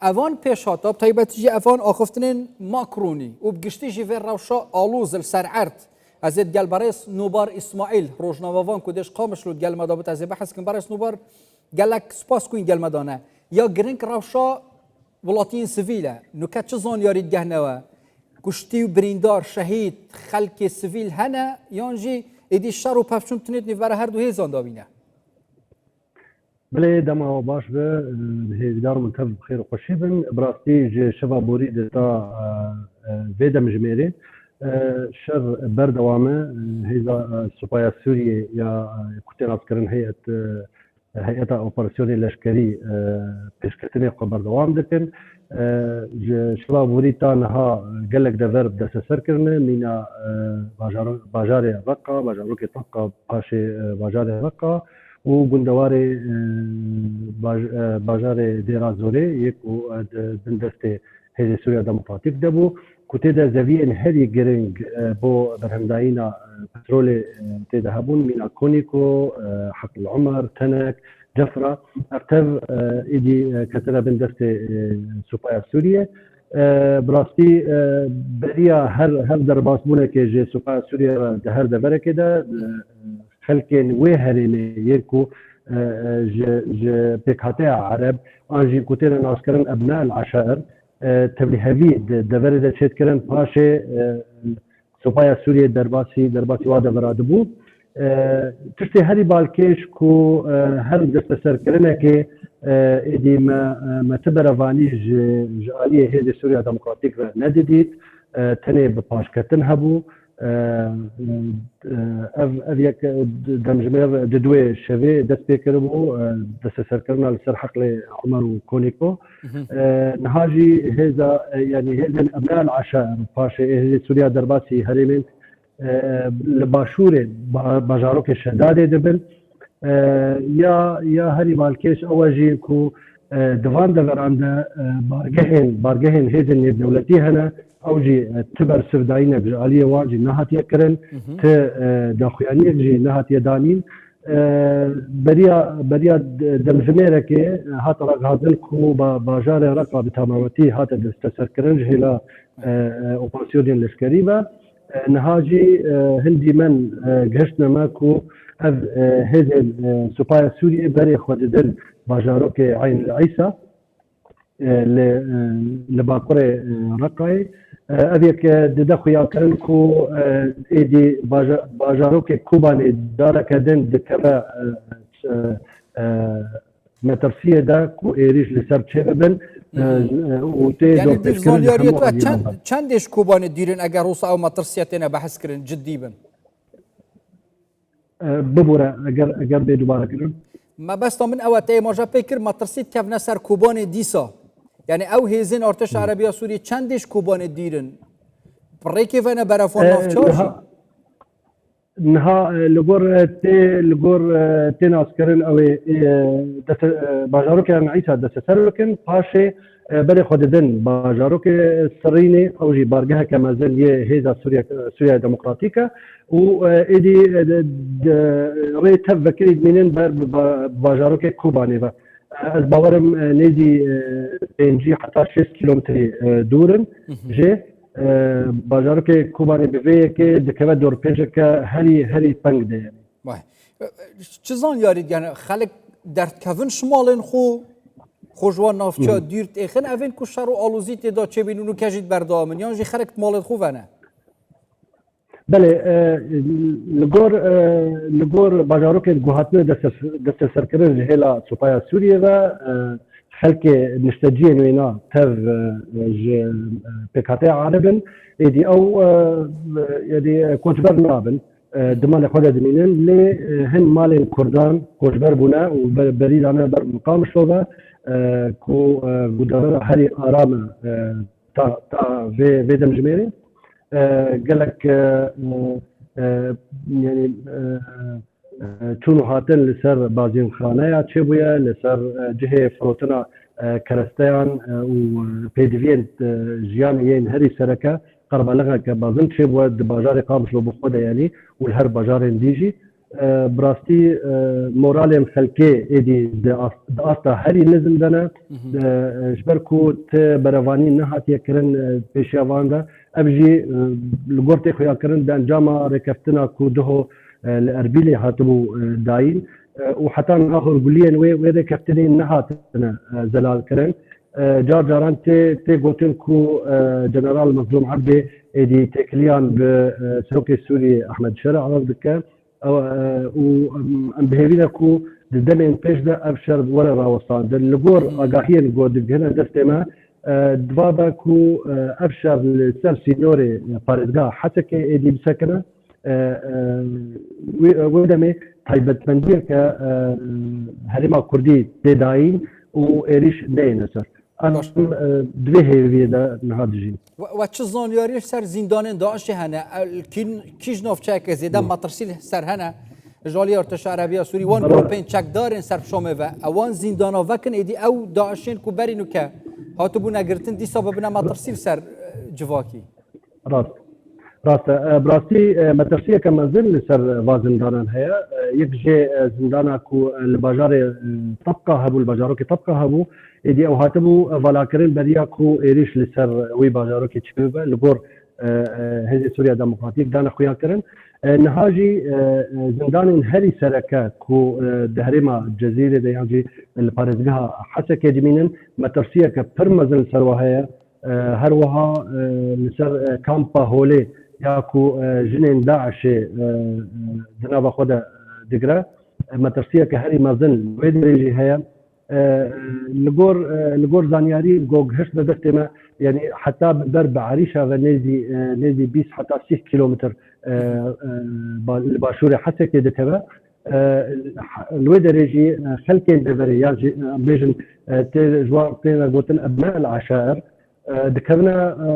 اوان پیش هاتا بتایبەتی جی اوان آخفتنین ماکرونی و بگشتی جی وی روشا آلوز السرعرت از گل برایس نوبار اسماعیل روشناوان کدش قامش رو گل مدابت از بحث کن برایس نوبار گلک سپاس کوین گل مدانه یا گرینک روشا ولاتین سیویله نکات چه زان یارید گهنوا کشتی و بریندار شهید خلک سیویل هنه یانجی ایدی شر و پفشون تنید نیفبره هر دو هیزان دابینه بله دما باش به هیدار منتب خیر و خوشی بن براستی جه شبا بوری دتا ویدم جمیری شر بردوامه هیزا سپایا سوریه یا کتیر عسکرین هیئت اپراسیونی لشکری پیشکتنی خو بردوام دکن شبا بوری تا نها گلک دور دست سر کرنه مینا باجار رقا باجاروک طاقه پاش باجار رقا و گندوار باجار دیرازوره یک و دندست هیئت سوریا دموکراتیک دبو كتيدا زاوية هري جرينج بو برهنداينا بترول تيدا هابون من كونيكو حق العمر تنك جفرة اكتر ايدي كتلا بندست سوبايا سوريا براستي بريا هر درباس بونا كي سوبايا سوريا دهر دبره كده خلكين وهري يركو بكاتيا عرب انجي كتيدا ناسكرن ابناء العشائر تبلی هوی دور ده چت کردن پاشه سپاه سوریه درباسی واده وراد بود تشتی هری بالکش کو هر دست سر کردنه که ایدی ما تبروانی جالیه هیئت سوریا دموکراتیک را ندیدید تنه به پاش کردن هبو اف یک دمجمر ددوی شوی دست پیکر بو دست سر کردن لسر حقل عمر و کونیکو نهاجي هذا يعني هذا ابناء العشائر فاش سوريا درباسي هرمين لباشور باجاروك الشداد دبل يا هري مالكيش اواجي كو دوان دبر عند بارجهن هذا الدولتي هنا اوجي تبر سرداينه بجاليه واجي نهات يكرن ت داخيانيه جي نهات يدانين بريا دمجميرة كي هات رقادن كو باجار رقا بتمامتي هات دستسركرنج هلا اوبراسيون الاشكريبه نهاجي هندي من جهشنا ماكو هذا سوبايا سوري بري خددن باجاروك عين العيسى لباقري رقاي ابيك ددخويا كرنكو ايدي باجاروك كوباني دارا كدن دكبا مترسيه دا كو ايريش لسر تشيبن يعني ديفزون ياريتو چندش كوباني ديرن اگر روسا او مترسيتنا بحث كرن جدي بن ببورا اگر بي دوباره كرن ما بس من اواتي ما جا فكر مترسيت كيف نسر كوباني ديسا يعني او هيزن ارتش عربيه سوريا چندش كوبان ديرن بريكي فانا برافون نافچاش نها لغور تي ناسكرن او باجاروك يعني عيسى دس سركن باشي بري خددن باجاروك السريني او جي بارجها كما زال هيدا سوريا ديمقراطيكا و ايدي ريت فكري منين باجاروك كوباني از باورم نيزي بينجي حتى 6 كيلومتر دورن جي باجارك كوباني بفيك دكبا دور بيجك هري بانك ده يعني واه چزان ياريد يعني خلق درد كفن شمالن خو جوان نافچا ديرت اخن اوين كو شرو آلوزيت دا چه بينونو كجيت بردامن يعني جي خلقت مالت خو فنه بله لگور باجاروک گوهاتنه دست سرکرن هلا سوپایا سوریه و خلق نشتجیه نوینا تر پکاته عربن ایدی او یدی کوچبر نابن دمان خود دمینن لی هن مال کردان کوچبر بونا و بریدانه بر مقام شوبه کو گودارا هری آرام تا ویدم جمیری قال لك يعني شنو هاتن لسر بازين خانايا تشبويا لسر جهه فروتنا كرستيان وبيدفين جياميين هري سركه قرب لغا كبازن تشبوا بازار قامش لو بخوده يعني والهر بازار ديجي براستي مورال خلقي ادي داستا هري نزم دنا جبركو برافاني نهات يكرن بيشيواندا ابجي لغورتي خويا كرن دانجاما ركفتنا كودو الاربيلي هاتبو داين وحتى اخر قولين وي ركفتني نهاتنا زلال كرن جار جاران تي قوتن كو جنرال مظلوم عبدي ادي تكليان بسروكي السوري احمد شرع على ذكر و بهيرينا كو دمين بيش ده ابشر ولا راوصان اللقور اقاهين قود هنا دستما دبابا كو ابشر السر سينوري فارزقا حتى كي ادي بسكنه ودمي طيبت مندير ك هرما كردي تداين وإيريش دينسر أنا دويه هيدا نهاجين وچه زانیاری سر زندان داعش هنه کیش نوفچک زیده مطرسیل سر هنه جالی ارتش عربی سوری وان گروپین چک دارن سر شامه و اوان زندان وکن ایدی او داعشین کو برینو که هاتو بو نگرتن دی سبب مطرسیل سر جواکی راست براستي مترسية كما زل سر وازندانان هيا يكجي زندانا كو الباجار طبقة هبو الباجاروكي طبقة هبو إدي أو هاتبو فلاكرين بريا كو إيريش لسر وي باجاروكي تشبيبا لغور هذه سوريا ديمقراطيك دانا خويا كرن نهاجي زندان هري سركات كو دهريما الجزيرة ديانجي البارزقها حسا كيجمينن مترسية كبرمزل سروهايا هروها لسر كامبا هولي ياكو جنين داعش جناب خدا دقرا مترسيه كهري مازن وين ريجي هيا لغور زانياري جوج هش دستما يعني حتى درب عريشه ونيزي بيس حتى 6 كيلومتر الباشوري حتى كده تبع الويد ريجي خلكين دبري يعني بيجن جوار تينا قلتن ابناء العشائر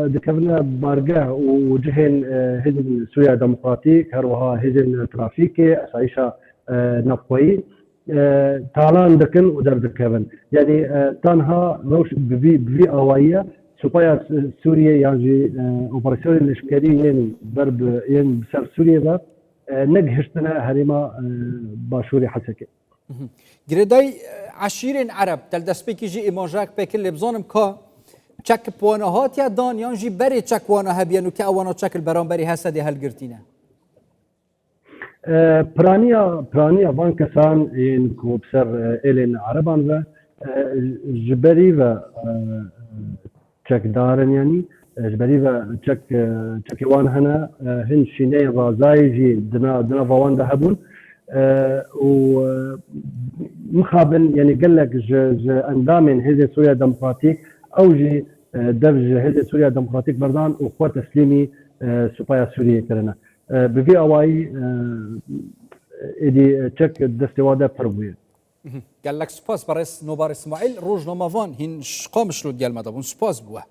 دكبنا بارجع وجهن هزن سوريا ديمقراطيك هروها هزن ترافيكي اسايشا نقوي تالان دكن ودر دكبن يعني تنها روش بفي اوايه سوبايا سوريا يعني اوبراسيون الاشكاليه يعني ضرب يعني بسر سوريا ذا نجهشتنا هريما باشوري حسكي جريداي عشيرين عرب تلدسبيكي جي ايماجاك بكل بزانم كا چک پوانه هات یا دان یان جی بری چک پوانه هبیانو که اوانا چک البرانبری هسته هل گرتینه پرانیا وان کسان این کو بسر ایلین عربان و جبری و چک دارن یعنی جبری و چک وان هنا هن شینه رازای جی دنا وان ده هبون و مخابن يعني قال لك اندامن هذه سوريا ديمقراطيك اوجي دبج هذه سوريا ديمقراطيك بردان وقوة تسليمي سوبايا سوريا كرنا بفي اواي ادي تشك دستواده بروبيا قال لك سباس برس نوبار اسماعيل روج نومافان هن قامش لو ديال مدابون سباس بوه